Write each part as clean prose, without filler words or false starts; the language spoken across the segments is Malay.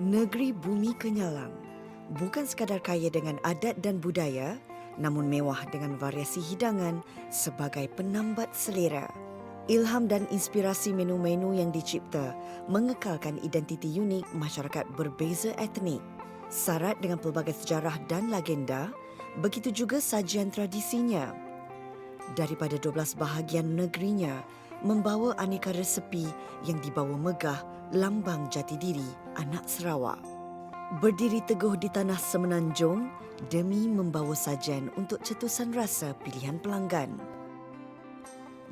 Negeri Bumi Kenyalang bukan sekadar kaya dengan adat dan budaya, namun mewah dengan variasi hidangan sebagai penambat selera. Ilham dan inspirasi menu-menu yang dicipta mengekalkan identiti unik masyarakat berbeza etnik. Syarat dengan pelbagai sejarah dan legenda, begitu juga sajian tradisinya. Daripada 12 bahagian negerinya, membawa aneka resepi yang dibawa megah lambang jati diri anak Sarawak. Berdiri teguh di tanah semenanjung demi membawa sajian untuk cetusan rasa pilihan pelanggan.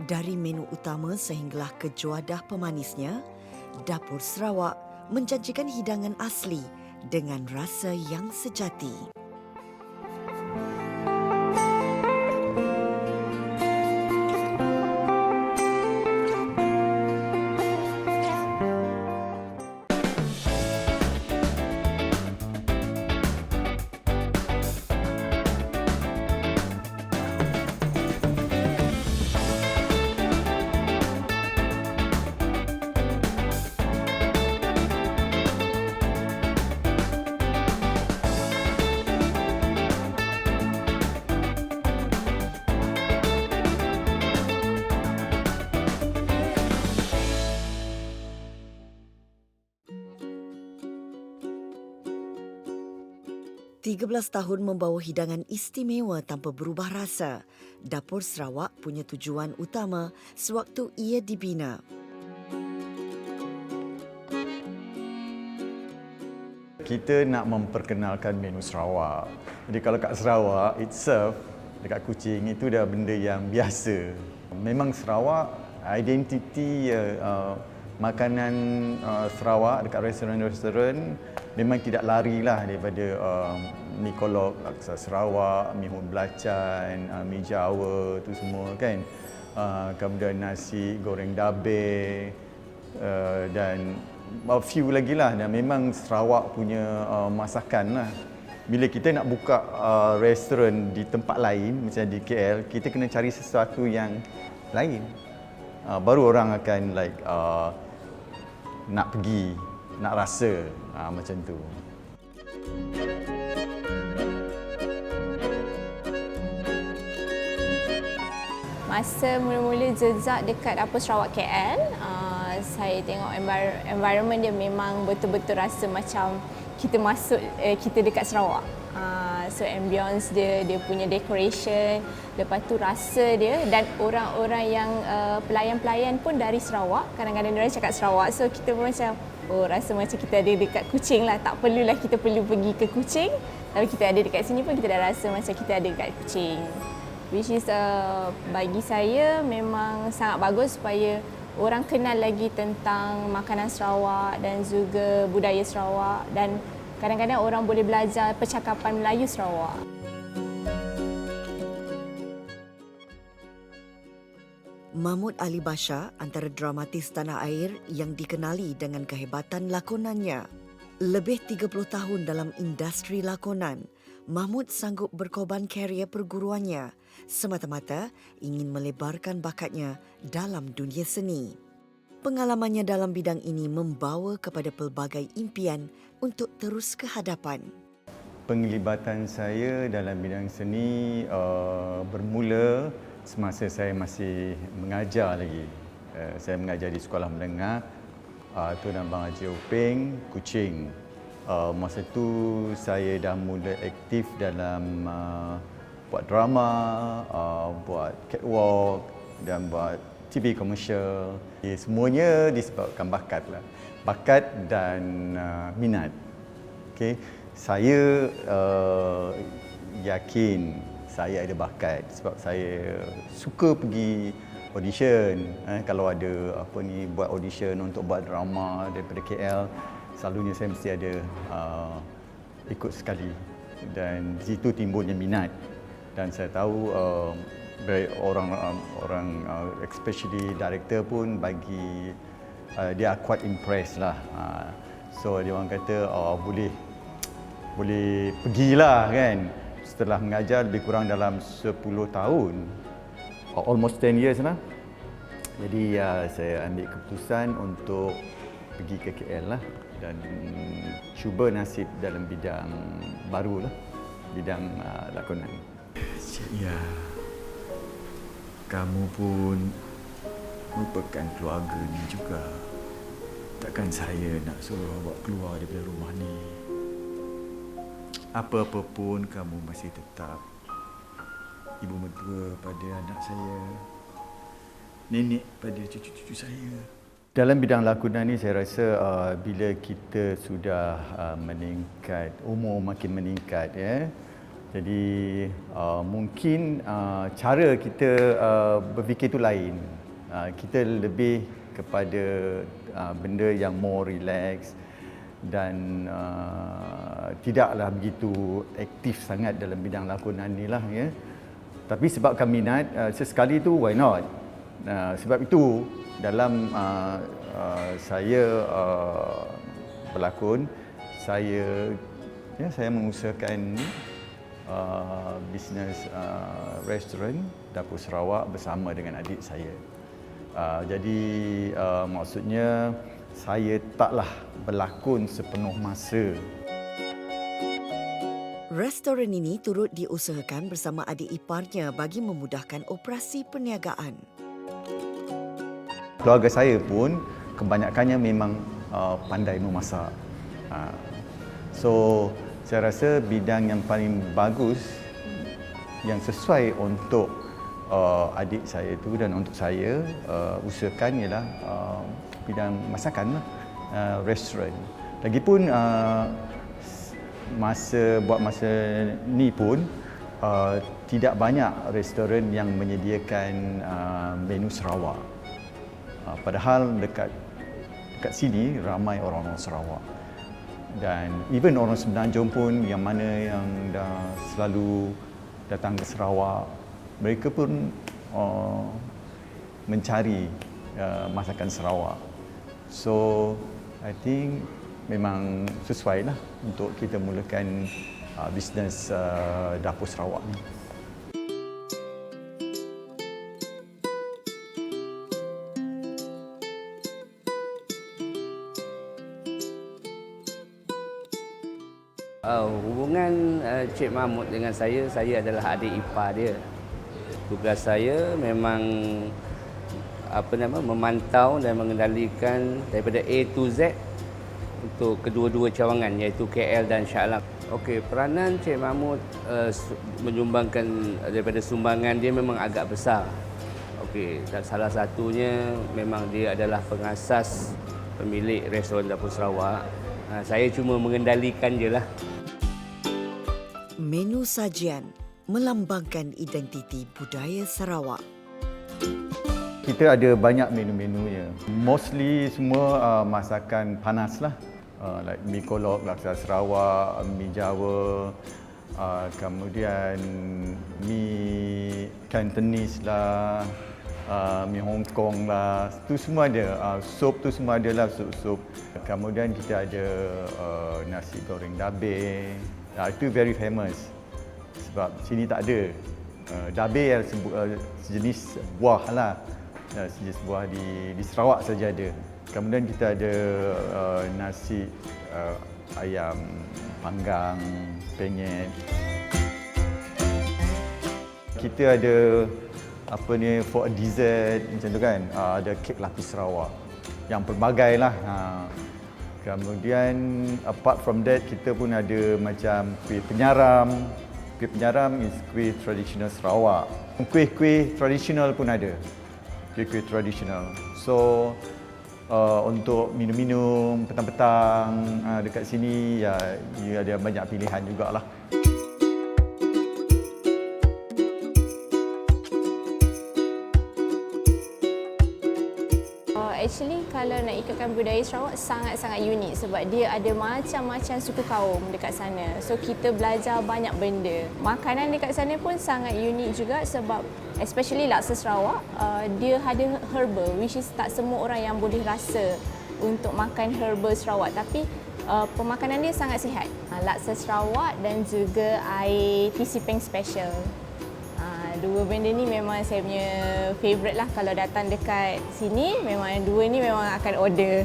Dari menu utama sehinggalah ke juadah pemanisnya, Dapur Sarawak menjanjikan hidangan asli dengan rasa yang sejati. Tiga belas tahun membawa hidangan istimewa tanpa berubah rasa, Dapur Sarawak punya tujuan utama sewaktu ia dibina. Kita nak memperkenalkan menu Sarawak. Jadi kalau kat Sarawak itself, dekat Kuching itu dah benda yang biasa. Memang Sarawak, identiti makanan Sarawak dekat restoran-restoran memang tidak larilah daripada mi kolok laksa Sarawak, mi hon belacan, mi Jawa tu semua kan. Kemudian nasi goreng dabe dan a few lagi lah. Dan memang Sarawak punya masakan lah. Bila kita nak buka restoran di tempat lain macam di KL, kita kena cari sesuatu yang lain. Baru orang akan nak pergi, nak rasa macam tu. Masa mula-mula jejak dekat Dapur Sarawak KL, saya tengok environment dia memang betul-betul rasa macam kita dekat Sarawak. So ambience dia punya decoration, lepas tu rasa dia, dan orang-orang yang pelayan-pelayan pun dari Sarawak. Kadang-kadang diorang cakap Sarawak, so kita pun macam rasa macam kita ada dekat Kuching lah. Tak perlulah kita perlu pergi ke Kuching, tapi kita ada dekat sini pun kita dah rasa macam kita ada dekat Kuching. Which is bagi saya memang sangat bagus supaya orang kenal lagi tentang makanan Sarawak dan juga budaya Sarawak, dan kadang-kadang orang boleh belajar percakapan Melayu Sarawak. Mahmud Ali Basha antara dramatis tanah air yang dikenali dengan kehebatan lakonannya. Lebih 30 tahun dalam industri lakonan, Mahmud sanggup berkorban karier perguruannya semata-mata ingin melebarkan bakatnya dalam dunia seni. Pengalamannya dalam bidang ini membawa kepada pelbagai impian untuk terus ke hadapan. Penglibatan saya dalam bidang seni bermula semasa saya masih mengajar lagi. Saya mengajar di sekolah menengah Tuan Abang Haji Uping, Kuching. Masa tu saya dah mula aktif dalam buat drama, buat catwalk dan buat TV komersial. Semuanya disebabkan bakat lah. Bakat dan minat. Okay. Saya yakin saya ada bakat sebab saya suka pergi audition. Kalau ada buat audition untuk buat drama daripada KL, selalunya saya mesti ada ikut sekali. Dan di situ timbulnya minat. Dan saya tahu orang especially director pun bagi dia quite impressed lah. So dia orang kata boleh pergilah kan. Setelah mengajar lebih kurang dalam 10 tahun, almost 10 years lah. Jadi saya ambil keputusan untuk pergi ke KL lah dan cuba nasib dalam bidang baru lah, bidang lakonan. Cik Ya, kamu pun merupakan keluarga ni juga. Takkan saya nak suruh awak keluar daripada rumah ni. Apa-apa pun kamu masih tetap ibu mertua pada anak saya, nenek pada cucu-cucu saya. Dalam bidang lakonan ni saya rasa bila kita sudah meningkat, umur makin meningkat ya. Jadi mungkin cara kita berfikir tu lain. Kita lebih kepada benda yang more relax dan tidaklah begitu aktif sangat dalam bidang lakonan ni lah ya. Tapi sebab kami minat, sesekali tu why not? Sebab itu dalam saya berlakon, saya mengusahakan bisnes restoran Dapur Sarawak bersama dengan adik saya. Jadi maksudnya saya taklah berlakon sepenuh masa. Restoran ini turut diusahakan bersama adik iparnya bagi memudahkan operasi perniagaan. Keluarga saya pun kebanyakannya memang pandai memasak. So saya rasa bidang yang paling bagus yang sesuai untuk adik saya itu dan untuk saya usahakan ialah bidang masakan lah, restoran. Lagipun masa ni pun tidak banyak restoran yang menyediakan menu Sarawak. Padahal dekat sini ramai orang-orang Sarawak. Dan even orang Semenanjung pun yang mana yang dah selalu datang ke Sarawak, mereka pun mencari masakan Sarawak. So I think memang sesuai lah untuk kita mulakan bisnes Dapur Sarawak ni. Hubungan Cik Mahmud dengan saya adalah adik ipar dia. Tugas saya memang memantau dan mengendalikan daripada A to Z untuk kedua-dua cawangan iaitu KL dan Shah Alam. Okey, peranan Cik Mahmud menyumbangkan daripada sumbangan dia memang agak besar. Okey, dan salah satunya memang dia adalah pengasas pemilik restoran Dapur Sarawak. Saya cuma mengendalikan je lah. Menu sajian melambangkan identiti budaya Sarawak. Kita ada banyak menu-menunya. Mostly semua masakan panas lah. Like mi kolok, laksa Sarawak, mi Jawa, kemudian mi Cantonese lah, mi Hong Kong lah. Itu semua ada. Sup tu semua ada lah, sup-sup. Kemudian kita ada nasi goreng dabeh. Itu very famous. Sebab sini tak ada. Dabeh sejenis buah lah. Sejenis buah di Sarawak saja ada. Kemudian kita ada nasi ayam panggang, penyet. Kita ada for a dessert macam tu kan. Ada kek lapis Sarawak yang pelbagai lah. Kemudian apart from that kita pun ada macam kuih penyaram. Kuih penyaram is kuih tradisional Sarawak. Kuih-kuih tradisional pun ada. Kuih-kuih tradisional. So untuk minum-minum petang-petang dekat sini ya ada banyak pilihan jugalah. Actually kalau nak ikutkan budaya Sarawak sangat-sangat unik sebab dia ada macam-macam suku kaum dekat sana. So kita belajar banyak benda. Makanan dekat sana pun sangat unik juga sebab especially laksa Sarawak, dia ada herbal which is tak semua orang yang boleh rasa untuk makan herbal Sarawak, tapi pemakanan dia sangat sihat. Laksa Sarawak dan juga air TC Peng Special. Dua benda ni memang saya punya favourite lah. Kalau datang dekat sini, memang dua ni memang akan order.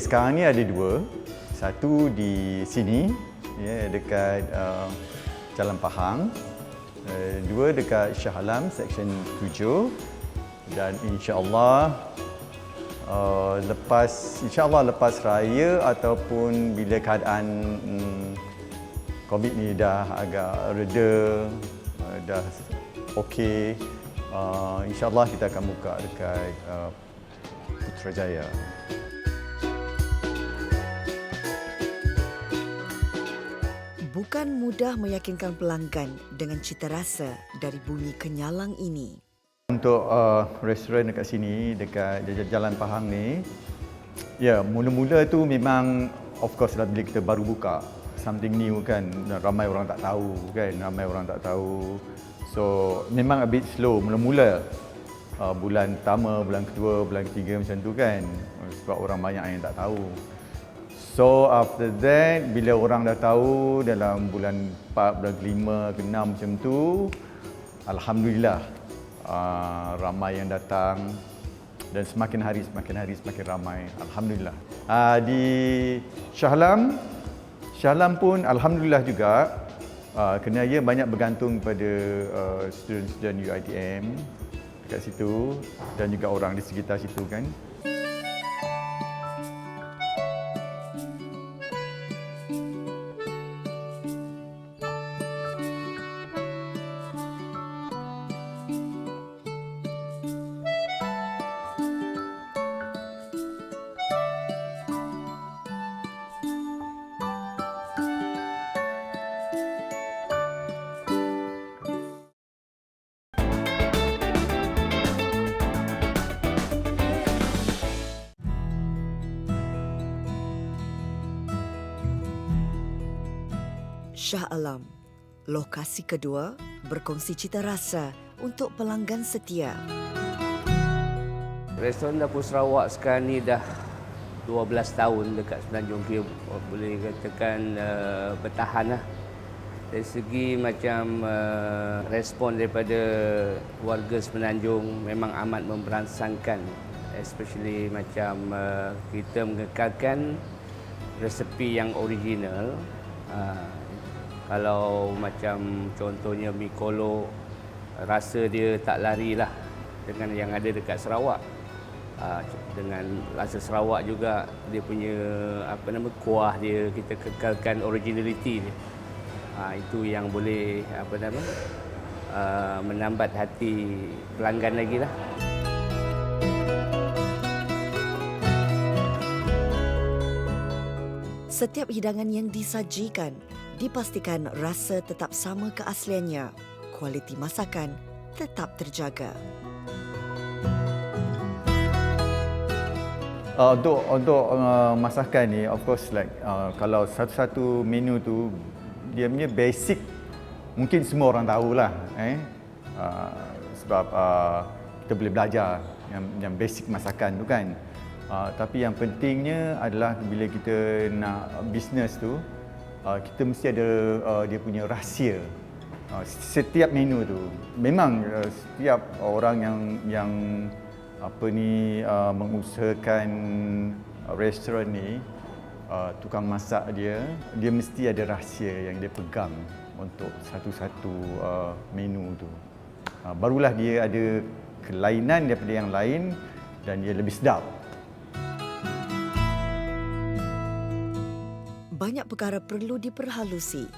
sekarang ni ada dua. Satu di sini, ya, dekat Jalan Pahang. Dua dekat Shah Alam, Seksyen 7. Dan insya-Allah lepas raya ataupun bila keadaan COVID ni dah agak reda, dah okey, insya-Allah kita akan buka dekat Putrajaya. Bukan mudah meyakinkan pelanggan dengan cita rasa dari Bumi Kenyalang ini. Untuk restoran dekat sini, dekat Jalan Pahang ni, ya, mula-mula tu memang of course lah bila kita baru buka, something new kan, ramai orang tak tahu kan, So memang a bit slow mula-mula. Bulan pertama, bulan kedua, bulan ketiga macam tu kan, sebab orang banyak yang tak tahu. So after that, bila orang dah tahu dalam bulan 4, bulan 5, ke 6 macam tu, alhamdulillah ramai yang datang dan semakin hari semakin ramai, alhamdulillah. Di Shah Alam pun alhamdulillah juga, kerana ia banyak bergantung pada student-student UiTM dekat situ dan juga orang di sekitar situ kan. Shah Alam, lokasi kedua berkongsi cita rasa untuk pelanggan setia. Restoran Dapur Sarawak sekarang ni dah 12 tahun dekat Semenanjung. Boleh katakan bertahan lah. Dari segi macam respon daripada warga Semenanjung memang amat memberangsangkan. Especially macam kita mengekalkan resepi yang original. Kalau macam contohnya mi kolo, rasa dia tak larilah dengan yang ada dekat Sarawak. Dengan rasa Sarawak juga, dia punya kuah dia, kita kekalkan originality dia. Itu yang boleh menambat hati pelanggan lagi lah. Setiap hidangan yang disajikan dipastikan rasa tetap sama keasliannya, kualiti masakan tetap terjaga. Untuk masakan ni, of course kalau satu-satu menu tu dia punya basic mungkin semua orang tahulah, sebab kita boleh belajar yang basic masakan tu kan. Tapi yang pentingnya adalah bila kita nak bisnes tu, kita mesti ada dia punya rahsia. Setiap menu tu memang setiap orang yang mengusahakan restoran ni, tukang masak dia mesti ada rahsia yang dia pegang untuk satu-satu menu tu. Barulah dia ada kelainan daripada yang lain dan dia lebih sedap. Banyak perkara perlu diperhalusi.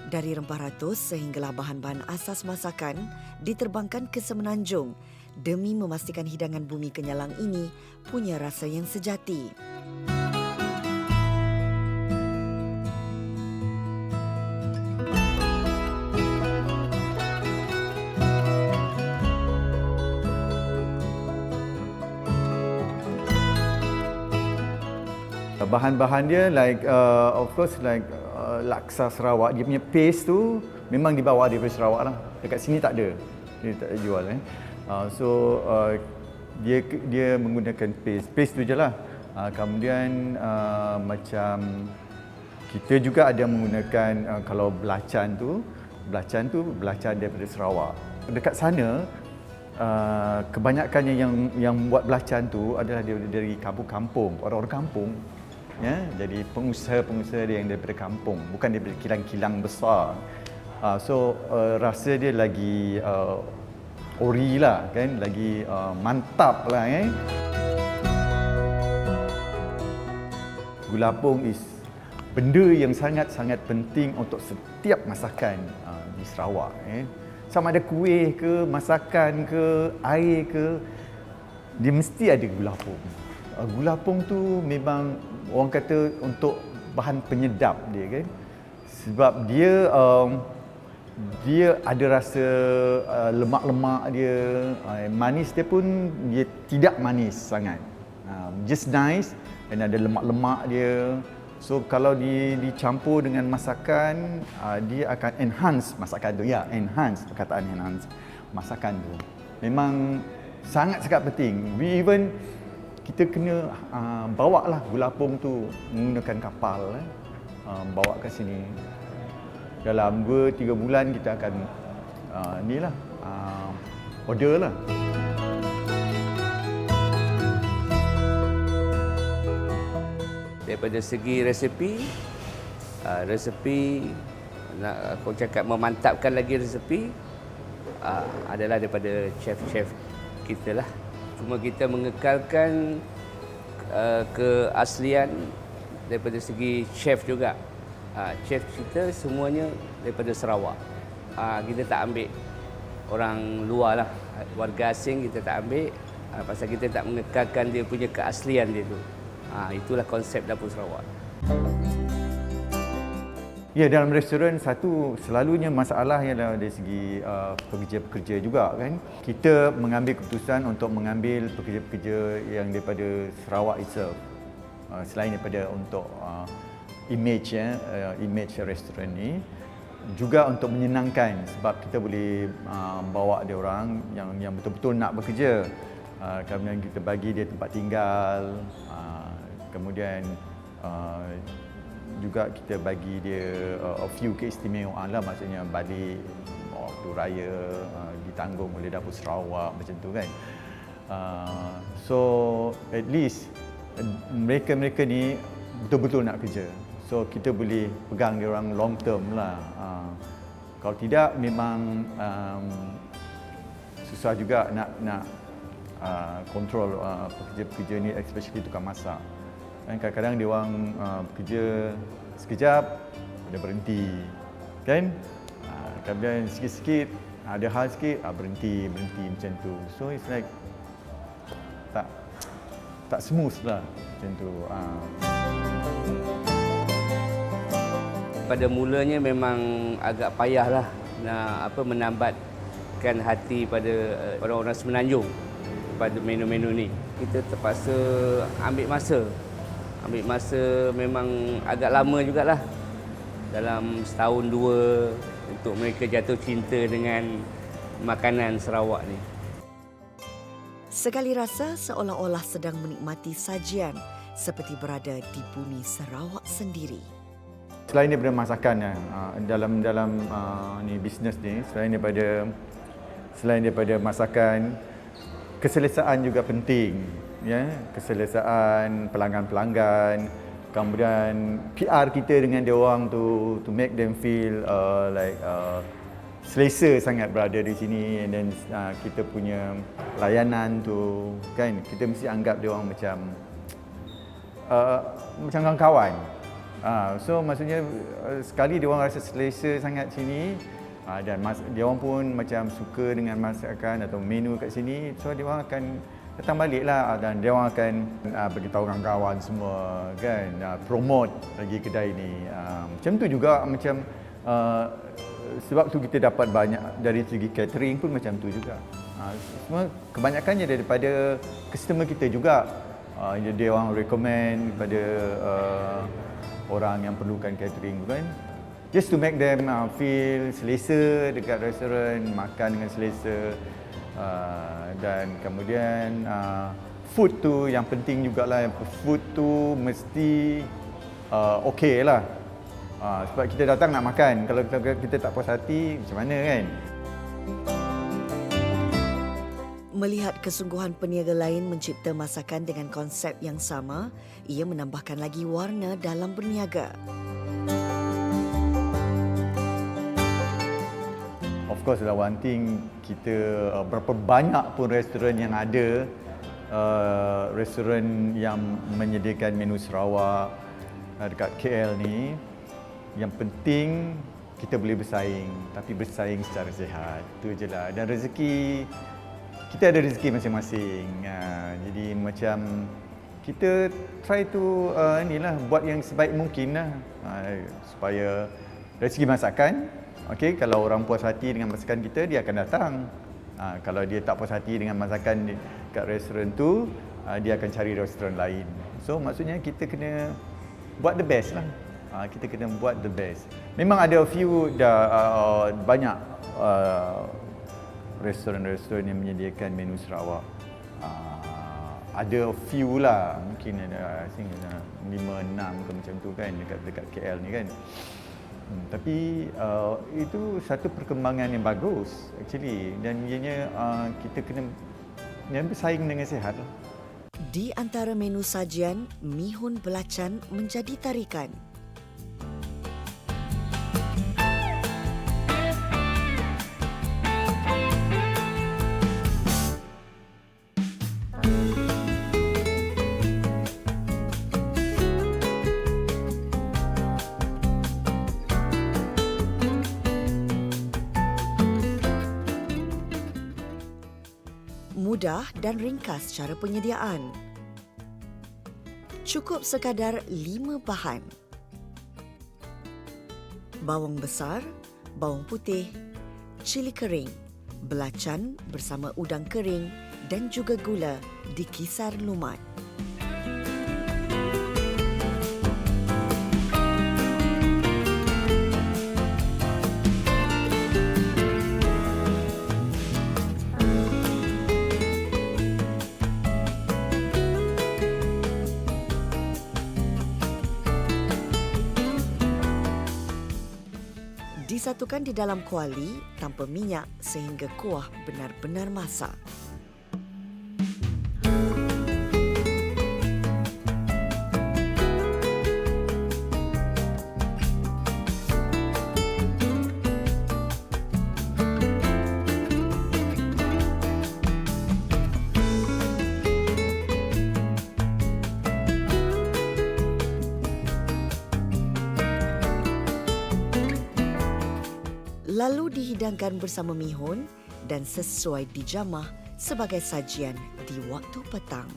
Dari rempah ratus sehinggalah bahan-bahan asas masakan diterbangkan ke Semenanjung demi memastikan hidangan Bumi Kenyalang ini punya rasa yang sejati. Bahan-bahan dia of course laksa Sarawak, dia punya paste tu memang dibawa daripada Sarawak lah. Dekat sini tak ada, dia tak jual dia menggunakan paste tu je lah. Kemudian macam kita juga ada menggunakan kalau belacan tu belacan daripada Sarawak. Dekat sana kebanyakannya yang buat belacan tu adalah dari kampung-kampung, orang-orang kampung. ya, jadi pengusaha-pengusaha yang daripada kampung, bukan daripada kilang-kilang besar. Rasa dia lagi ori lah kan, lagi mantap lah kan. Gula apung is benda yang sangat-sangat penting untuk setiap masakan di Sarawak. Sama ada kuih ke, masakan ke, air ke, dia mesti ada gula apung. Gula apung tu memang orang kata untuk bahan penyedap dia kan. Sebab dia ada rasa lemak-lemak dia, manis dia pun dia tidak manis sangat. Just nice, dan ada lemak-lemak dia. So kalau dicampur dengan masakan, dia akan enhance masakan tu. Ya, enhance, perkataan enhance masakan tu. Memang sangat-sangat penting. Kita kena bawa lah gula apung tu menggunakan kapal, bawa ke sini. Dalam 2-3 bulan kita akan order lah. Daripada segi resepi, nak aku cakap memantapkan lagi resepi, adalah daripada chef-chef kita lah. Cuma kita mengekalkan keaslian daripada segi chef juga. Chef kita semuanya daripada Sarawak. Kita tak ambil orang luar lah, warga asing kita tak ambil, pasal kita tak mengekalkan dia punya keaslian dia tu. Itulah konsep Dapur Sarawak. Ya, dalam restoran selalunya masalah ialah dari segi pekerja-pekerja juga kan. Kita mengambil keputusan untuk mengambil pekerja-pekerja yang daripada Sarawak itself. Selain daripada untuk image restoran ni, juga untuk menyenangkan sebab kita boleh bawa dia orang yang betul-betul nak bekerja. Kemudian kita bagi dia tempat tinggal, kemudian juga kita bagi dia a few keistimewaan lah, maksudnya balik waktu raya ditanggung oleh Dapur Sarawak macam tu kan. So at least mereka ni betul-betul nak kerja. So kita boleh pegang dia orang long term lah. Kalau tidak memang susah juga nak kontrol pekerja-pekerja ni, especially tukang masak. Dan kadang-kadang dia orang bekerja sekejap, dia berhenti, kan? Kemudian sikit-sikit, ada hal sikit, berhenti macam tu. So it's like tak smooth lah macam tu. Pada mulanya memang agak payah lah nak menambatkan hati pada orang-orang Semenanjung pada menu-menu ni. Kita terpaksa ambil masa memang agak lama jugalah, dalam setahun 2 untuk mereka jatuh cinta dengan makanan Sarawak ni. Sekali rasa seolah-olah sedang menikmati sajian seperti berada di bumi Sarawak sendiri. Selain daripada masakan, dalam ni bisnes ni, selain daripada masakan, keselesaan juga penting. Ya, keselesaan pelanggan-pelanggan, kemudian PR kita dengan dia orang to make them feel selesa sangat berada di sini, and then kita punya layanan tu kan, kita mesti anggap dia orang macam kawan-kawan. So maksudnya sekali dia orang rasa selesa sangat sini, dan dia orang pun macam suka dengan masakan atau menu kat sini, so dia orang akan datang balik lah, dan dia orang akan beritahu kawan-kawan semua kan, promote lagi kedai ni. Macam tu juga, macam sebab tu kita dapat banyak dari segi catering pun macam tu juga. Semua kebanyakannya daripada customer kita juga. Dia orang recommend kepada orang yang perlukan catering tu kan. Just to make them feel selesa dekat restoran, makan dengan selesa. Dan kemudian food tu yang penting jugalah, food tu mesti okey lah. Sebab kita datang nak makan, kalau kita tak puas hati macam mana kan. Melihat kesungguhan peniaga lain mencipta masakan dengan konsep yang sama, ia menambahkan lagi warna dalam berniaga. Of course, one thing, kita berapa banyak pun restoran yang ada, restoran yang menyediakan menu Sarawak dekat KL ni, yang penting kita boleh bersaing, tapi bersaing secara sihat. Itu je lah. Dan rezeki, kita ada rezeki masing-masing. Jadi macam kita try to buat yang sebaik mungkin lah, supaya dari segi masakan, okay, kalau orang puas hati dengan masakan kita, dia akan datang. Kalau dia tak puas hati dengan masakan kat restoran tu, dia akan cari restoran lain. So maksudnya kita kena buat the best lah. Kita kena buat the best. Memang ada banyak restoran-restoran yang menyediakan menu Sarawak. Ada few lah, mungkin ada 5-6 ke macam tu kan dekat KL ni kan. Tapi itu satu perkembangan yang bagus actually, dan ianya kita kena bersaing dengan sihat lah. Di antara menu sajian, mihun belacan menjadi tarikan. Mudah dan ringkas cara penyediaan. Cukup sekadar 5 bahan. Bawang besar, bawang putih, cili kering, belacan bersama udang kering dan juga gula dikisar lumat. Disatukan di dalam kuali tanpa minyak sehingga kuah benar-benar masak. Lalu dihidangkan bersama mihun dan sesuai dijamah sebagai sajian di waktu petang.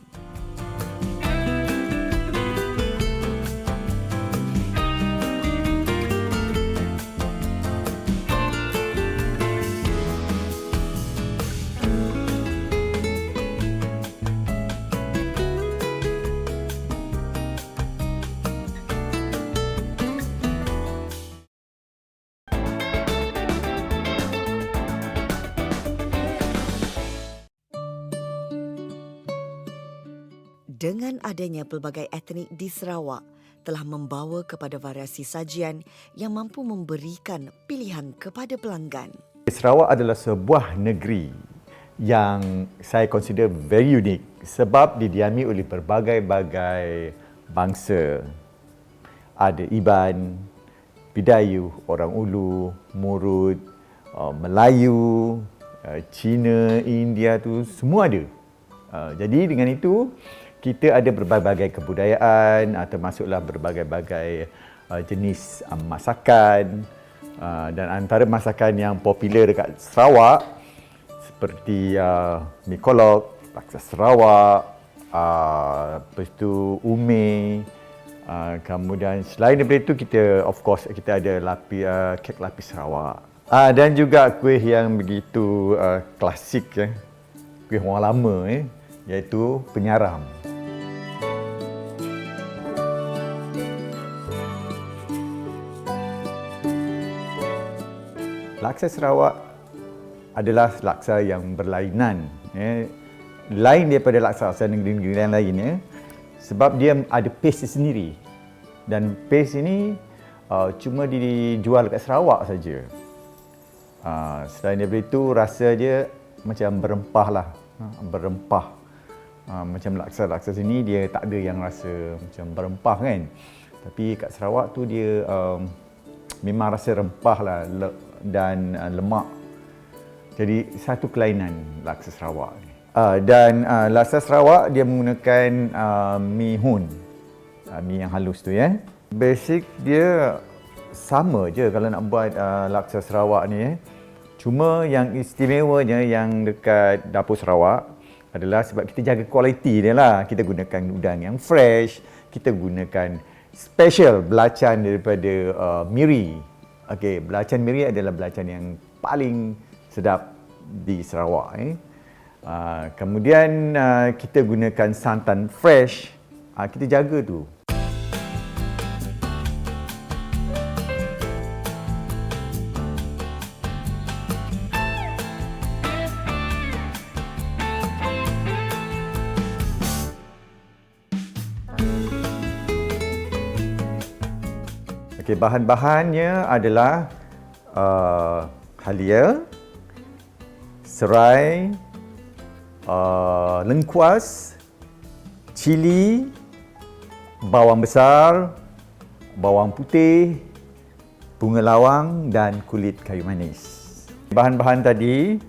Dengan adanya pelbagai etnik di Sarawak telah membawa kepada variasi sajian yang mampu memberikan pilihan kepada pelanggan. Sarawak adalah sebuah negeri yang saya consider very unique sebab didiami oleh berbagai-bagai bangsa. Ada Iban, Bidayuh, orang Ulu, Murut, Melayu, Cina, India tu semua ada. Jadi dengan itu kita ada berbagai kebudayaan, termasuklah berbagai-bagai jenis masakan, dan antara masakan yang popular dekat Sarawak seperti mi kolok, laksa Sarawak, lepas tu ume, kemudian selain daripada itu kita of course kita ada kek lapis Sarawak, dan juga kuih yang begitu klasik, kuih orang lama, iaitu penyaram. Laksa Sarawak adalah laksa yang berlainan, lain daripada laksa negeri-negeri yang lain, sebab dia ada paste sendiri, dan paste ini cuma dijual dekat Sarawak saja. Selain daripada itu, rasa dia macam berempah lah, berempah. Macam laksa sini dia tak ada yang rasa macam berempah kan. Tapi kat Sarawak tu dia memang rasa rempah lah dan lemak. Jadi satu kelainan laksa Sarawak ni. Dan laksa Sarawak dia menggunakan mi hun. Mi yang halus tu ya. Basic dia sama je kalau nak buat laksa Sarawak ni. Cuma yang istimewanya yang dekat Dapur Sarawak adalah sebab kita jaga kualiti dia lah. Kita gunakan udang yang fresh, kita gunakan special belacan daripada Miri. Okey, belacan Miri adalah belacan yang paling sedap di Sarawak. Kemudian kita gunakan santan fresh. Kita jaga tu. Okay, bahan-bahannya adalah halia, serai, lengkuas, cili, bawang besar, bawang putih, bunga lawang dan kulit kayu manis. Bahan-bahan tadi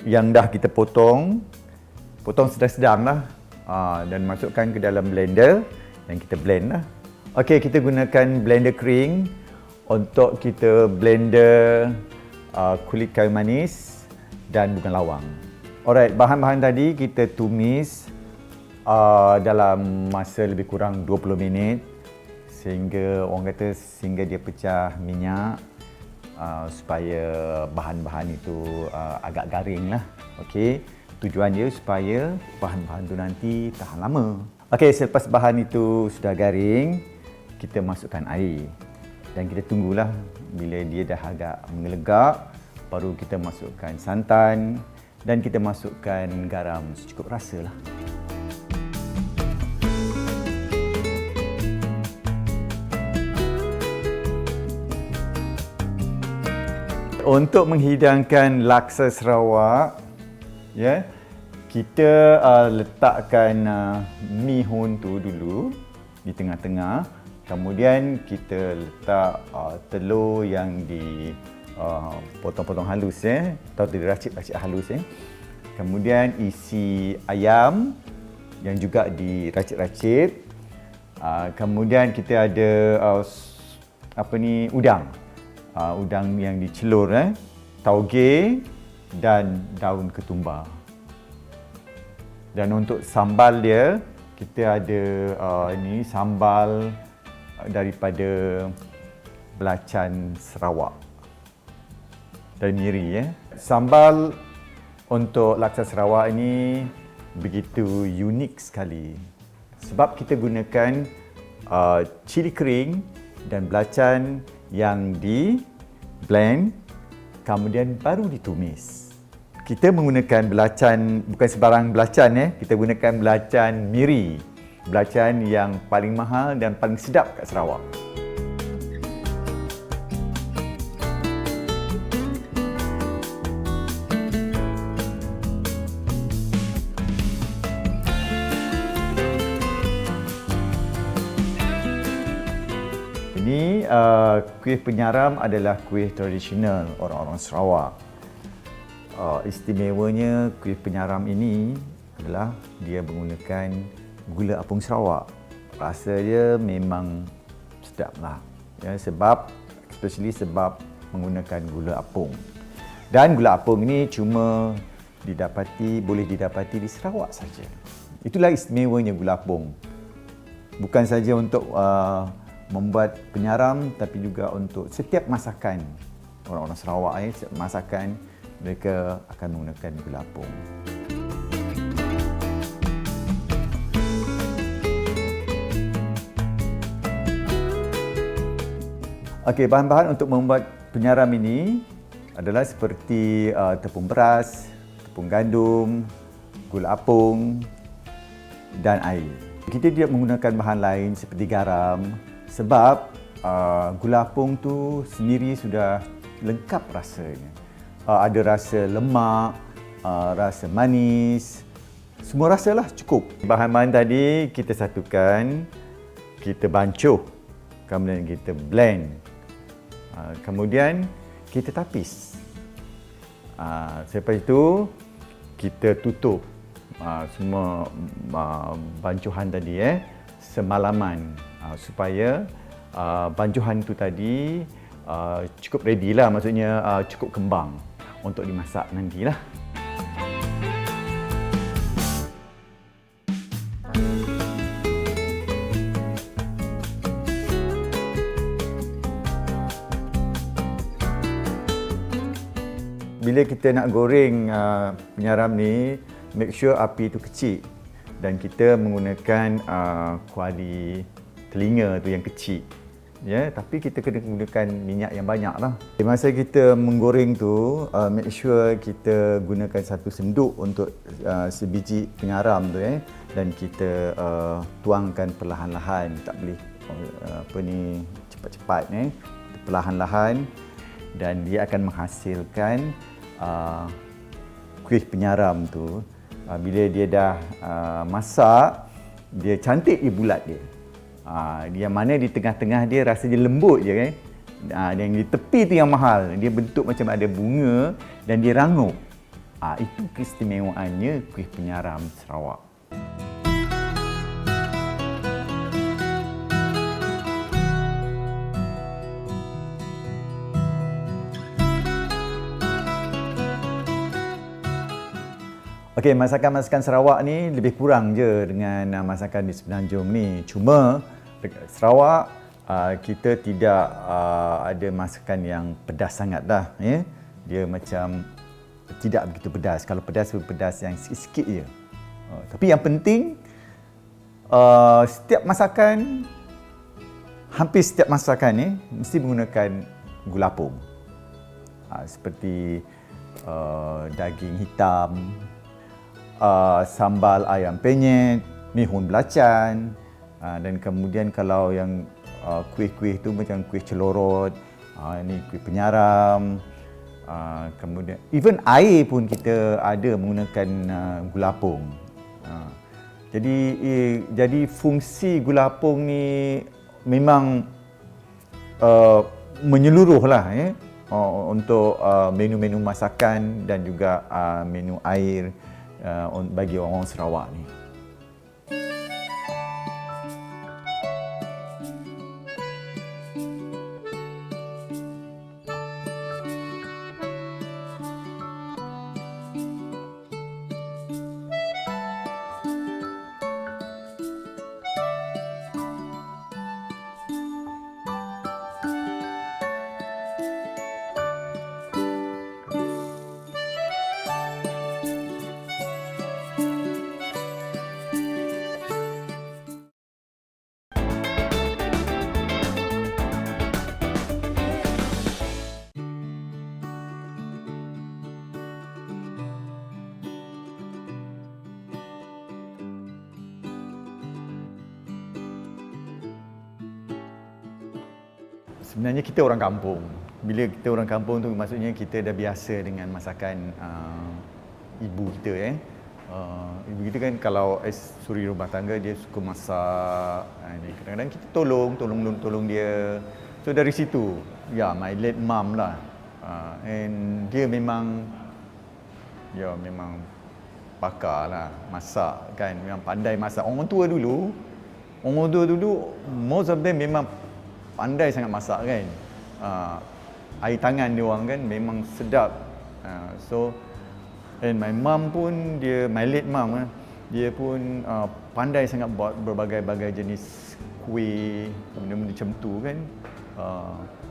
yang dah kita potong sedang-sedang lah dan masukkan ke dalam blender dan kita blend lah. Okey, kita gunakan blender kering untuk kita blender kulit kayu manis dan bunga lawang. Alright, bahan-bahan tadi kita tumis dalam masa lebih kurang 20 minit sehingga sehingga dia pecah minyak supaya bahan-bahan itu agak garing lah. Okey, tujuan dia supaya bahan-bahan tu nanti tahan lama. Okey, selepas bahan itu sudah garing, kita masukkan air dan kita tunggulah bila dia dah agak mengelegak, baru kita masukkan santan dan kita masukkan garam secukup rasa lah. Untuk menghidangkan laksa Sarawak, ya, kita letakkan mi hun tu dulu di tengah-tengah. Kemudian kita letak telur yang dipotong-potong halus atau diracik-racik halus. Kemudian isi ayam yang juga diracik-racik. Kemudian kita ada udang. Udang yang dicelur, tauge dan daun ketumbar. Dan untuk sambal dia, kita ada sambal daripada belacan Sarawak dari Miri. Sambal untuk laksa Sarawak ini begitu unik sekali sebab kita gunakan cili kering dan belacan yang di blend kemudian baru ditumis. Kita menggunakan belacan, bukan sebarang belacan, kita gunakan belacan Miri. Belacan yang paling mahal dan paling sedap kat Sarawak. Ini kuih penyaram adalah kuih tradisional orang-orang Sarawak. Istimewanya kuih penyaram ini adalah dia menggunakan gula apung Sarawak. Rasa dia memang sedap lah. Sebab menggunakan gula apung. Dan gula apung ini cuma boleh didapati di Sarawak saja. Itulah istimewanya gula apung. Bukan saja untuk membuat penyaram tapi juga untuk setiap masakan orang-orang Sarawak. Setiap masakan mereka akan menggunakan gula apung. Okey, bahan-bahan untuk membuat penyaram ini adalah seperti tepung beras, tepung gandum, gula apung dan air. Kita tidak menggunakan bahan lain seperti garam sebab gula apung tu sendiri sudah lengkap rasanya. Ada rasa lemak, rasa manis, semua rasa lah cukup. Bahan-bahan tadi kita satukan, kita bancuh, kemudian kita blend, kemudian kita tapis. Selepas itu kita tutup semua bancuhan tadi semalaman supaya bancuhan tu tadi cukup ready lah, maksudnya cukup kembang untuk dimasak nantilah. Bila kita nak goreng penyaram ni, make sure api tu kecil dan kita menggunakan kuali telinga tu yang kecil. Ya, tapi kita kena gunakan minyak yang banyak lah. Masa kita menggoreng tu, make sure kita gunakan satu senduk untuk sebiji penyaram tu dan kita tuangkan perlahan-lahan, tak boleh cepat-cepat perlahan-lahan, dan dia akan menghasilkan kuih penyaram tu. Bila dia dah masak, dia cantik, dia bulat dia. Yang mana di tengah-tengah dia rasa dia lembut je kan. Yang di tepi tu yang mahal, dia bentuk macam ada bunga dan dia rangup. Itu keistimewaannya kuih penyaram Sarawak. Okey, masakan-masakan Sarawak ni lebih kurang je dengan masakan di Semenanjung ni. Cuma Sarawak kita tidak ada masakan yang pedas sangat dah. Ya? Dia macam tidak begitu pedas. Kalau pedas, pedas yang sikit-sikit je. Tapi yang penting, setiap masakan, hampir setiap masakan ni mesti menggunakan gula apung. Seperti daging hitam, sambal ayam penyet, mihun belacan, dan kemudian kalau yang kuih-kuih tu macam kuih celorot, ni kuih penyaram, kemudian even air pun kita ada menggunakan gula apung. Jadi fungsi gula apung ni memang menyeluruh lah untuk menu-menu masakan dan juga menu air bagi orang Sarawak ni. Sebenarnya kita orang kampung. Bila kita orang kampung tu maksudnya kita dah biasa dengan masakan ibu kita. Ibu kita kan kalau suri rumah tangga dia suka masak. Kadang-kadang kita tolong dia. So dari situ, my late mum lah. And dia memang pakar lah masak kan. Memang pandai masak. Orang tua dulu most of them memang pandai sangat masak kan. Air tangan dia orang kan memang sedap. And my mum pun my late mum dia pun pandai sangat buat berbagai-bagai jenis kuih, benda-benda macam tu kan.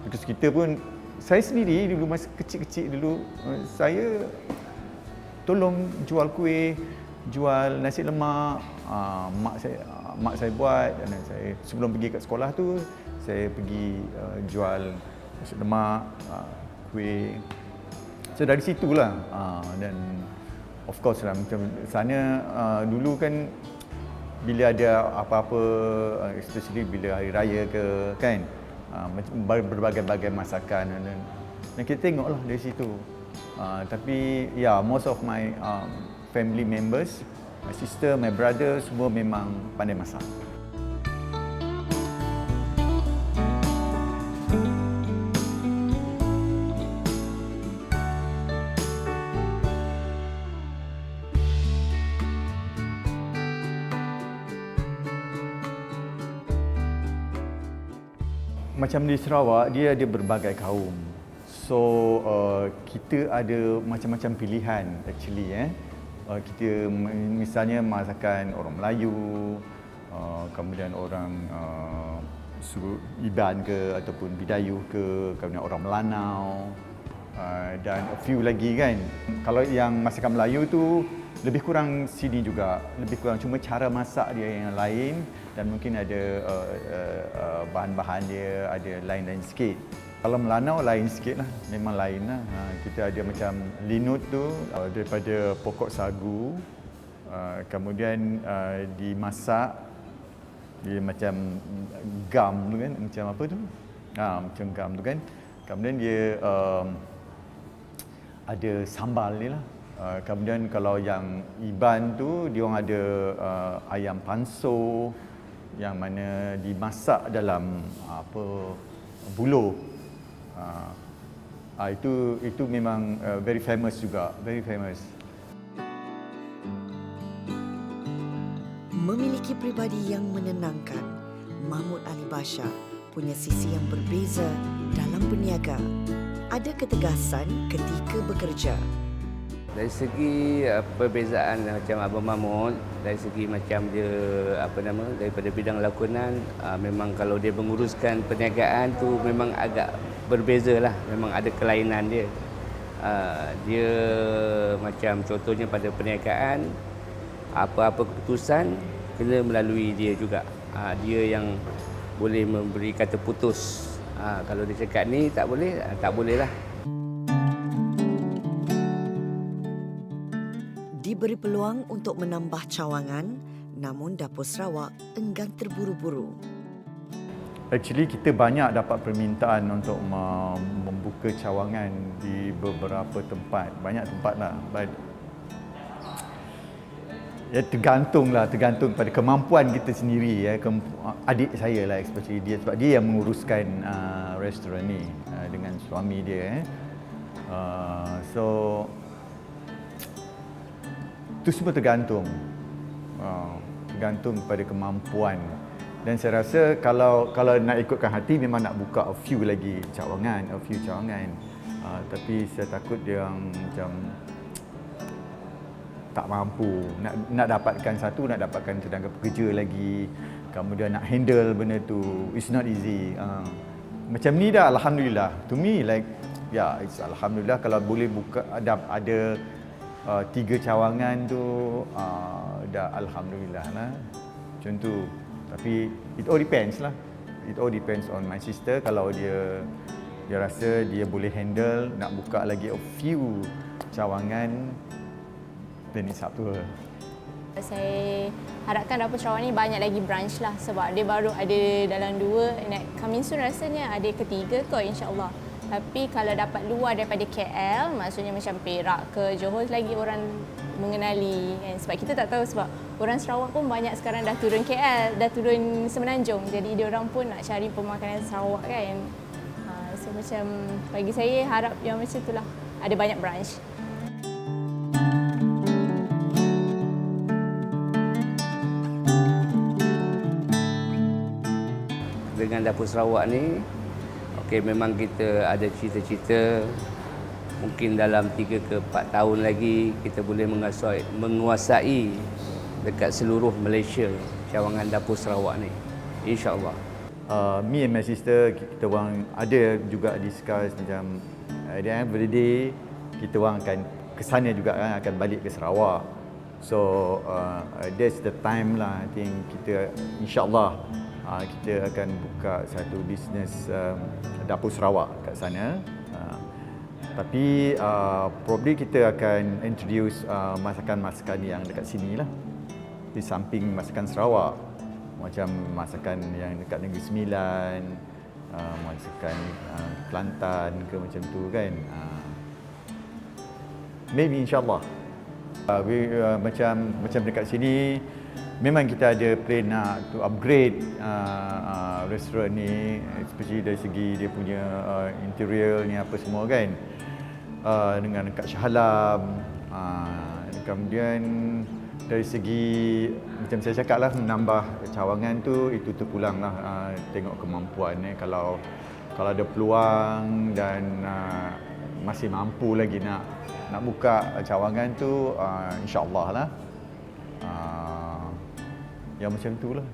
Terus kita pun, saya sendiri dulu masa kecil-kecil dulu, saya tolong jual kuih, jual nasi lemak. Mak saya buat, dan saya sebelum pergi kat sekolah tu saya pergi jual nasi lemak, kuih. So dari situlah. Dan of course lah, macam sana dulu kan bila ada apa-apa, especially bila hari raya ke kan, berbagai-bagai masakan, dan kita tengoklah dari situ. Tapi most of my family members, my sister, my brother, semua memang pandai masak. Macam di Sarawak, dia ada berbagai kaum. So, kita ada macam-macam pilihan actually. Kita misalnya masakan orang Melayu, kemudian orang Iban ke ataupun Bidayuh ke, kemudian orang Melanau dan a few lagi kan. Kalau yang masakan Melayu tu lebih kurang sini juga, lebih kurang cuma cara masak dia yang lain dan mungkin ada bahan-bahan dia ada lain-lain sikit. Kalau Melanau lain sikit lah, memang lain lah. Kita ada macam linut tu daripada pokok sagu, kemudian dimasak dia macam gam tu kan, macam apa tu? Macam gam tu kan. Kemudian dia ada sambal dia lah. Kemudian kalau yang Iban tu, dia orang ada ayam panso yang mana dimasak dalam buluh. Itu memang very famous juga, very famous. Memiliki pribadi yang menenangkan, Mahmud Ali Basha punya sisi yang berbeza dalam berniaga. Ada ketegasan ketika bekerja. Dari segi perbezaan macam Abang Mahmud, dari segi macam dia daripada bidang lakonan, memang kalau dia menguruskan perniagaan tu memang agak berbeza lah, memang ada kelainan dia. Dia macam contohnya pada perniagaan, apa-apa keputusan kena melalui dia juga. Dia yang boleh memberi kata putus. Kalau dia cakap ni tak boleh lah. Diberi peluang untuk menambah cawangan, namun Dapur Sarawak enggan terburu-buru. Actually kita banyak dapat permintaan untuk membuka cawangan di beberapa tempat, banyak tempat lah. But tergantung pada kemampuan kita sendiri. Adik saya lah especially dia, sebab dia yang menguruskan restoran ni dengan suami dia. So itu semua tergantung pada kemampuan. Dan saya rasa kalau nak ikutkan hati memang nak buka a few cawangan. Tapi saya takut dia macam tak mampu nak dapatkan tenaga pekerja lagi, kemudian nak handle benda tu, it's not easy. Macam ni dah alhamdulillah, to me it's alhamdulillah kalau boleh buka ada 3 cawangan tu dah alhamdulillah lah macam tu. Tapi it all depends on my sister. Kalau dia rasa dia boleh handle nak buka lagi a few cawangan, then it's up to her. Saya harapkan Dapur Sarawak ni banyak lagi branch lah, sebab dia baru ada dalam 2, coming soon rasanya ada ketiga kot insya-Allah. Tapi kalau dapat luar daripada KL, maksudnya macam Perak ke Johor, lagi orang mengenali kan? Sebab kita tak tahu, sebab orang Sarawak pun banyak sekarang dah turun KL, dah turun Semenanjung, jadi dia orang pun nak cari pemakanan Sarawak kan. So macam bagi saya harap yang macam itulah, ada banyak branch. Dengan Dapur Sarawak ni, memang kita ada cita-cita mungkin dalam 3 ke 4 tahun lagi kita boleh menguasai dekat seluruh Malaysia cawangan Dapur Sarawak ni, insya-Allah. Me and my sister, kita orang ada juga discuss macam at the end of the day kita orang akan ke sana juga kan, akan balik ke Sarawak. So that's the time lah, I think kita insya-Allah kita akan buka satu bisnes Dapur Sarawak kat sana. Tapi probably kita akan introduce masakan-masakan yang dekat sini lah, di samping masakan Sarawak, macam masakan yang dekat Negeri Sembilan, masakan Kelantan ke macam tu kan. maybe insyaAllah. Macam dekat sini, memang kita ada plan nak to upgrade restoran ni, especially dari segi dia punya interior ni apa semua kan. Dengan dekat Shah Alam. Kemudian dari segi macam saya cakap lah, menambah cawangan tu itu terpulang lah tengok kemampuan kalau ada peluang dan masih mampu lagi nak buka cawangan tu, insyaAllah lah. Yang macam tu lah.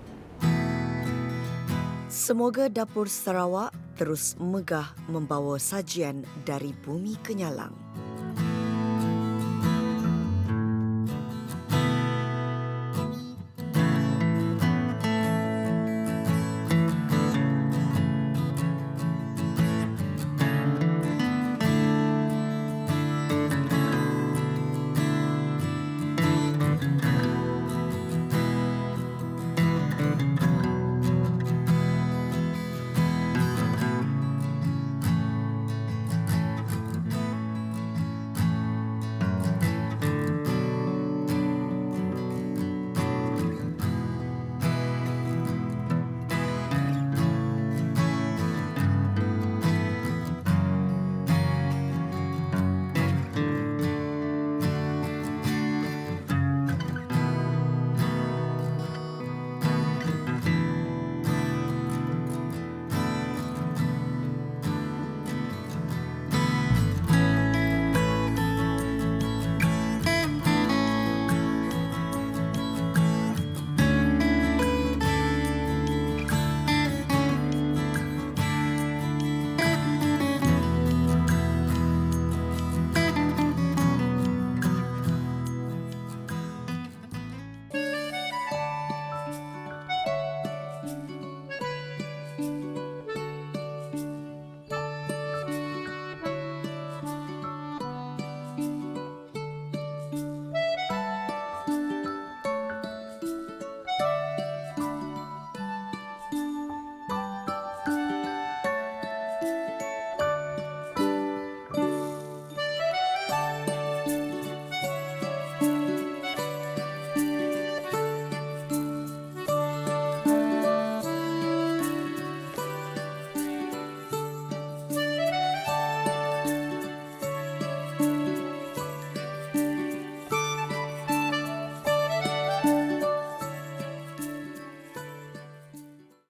Semoga Dapur Sarawak terus megah membawa sajian dari Bumi Kenyalang.